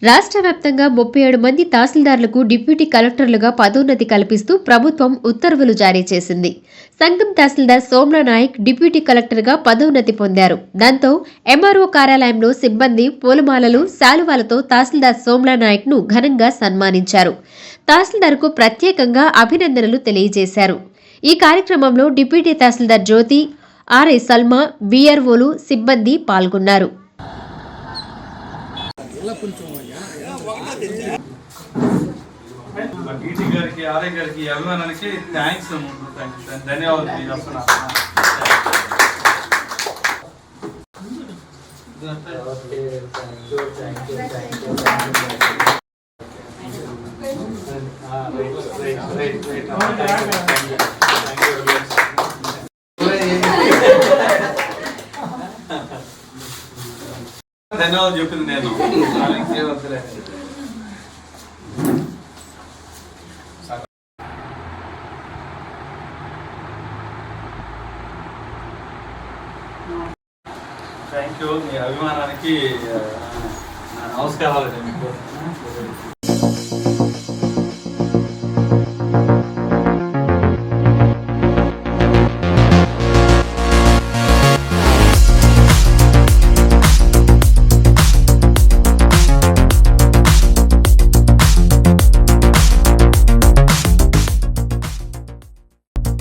రాష్ట్ర వ్యాప్తంగా 37 మంది తహసీల్దార్లకు డిప్యూటీ కలెక్టర్లుగా పదోన్నతి కల్పిస్తూ ప్రభుత్వం ఉత్తర్వులు జారీ చేసింది. సంగం తహసీల్దార్ సోమ్లా నాయక్ డిప్యూటీ కలెక్టర్గా పదోన్నతి పొందారు. దాంతో ఎంఆర్ఓ కార్యాలయంలో సిబ్బంది పూలమాలలు, శాలువాలతో తహసీల్దార్ సోమ్లా నాయక్ను ఘనంగా సన్మానించారు. తహసీల్దార్కు ప్రత్యేకంగా అభినందనలు తెలియజేశారు. ఈ కార్యక్రమంలో డిప్యూటీ తహసీల్దార్ జ్యోతి, ఆర్ఐ సల్మా, వీఆర్ఓలు, సిబ్బంది పాల్గొన్నారు. టీటీ గారికి, ఆర్ఐ గారికి, అభిమానానికి థ్యాంక్స్, ధన్యవాదాలు చేస్తున్నా. ధన్యవాదాలు చెప్పింది నేను. Thank you. మీ అభిమానానికి నా నమస్కారాలు. మీకు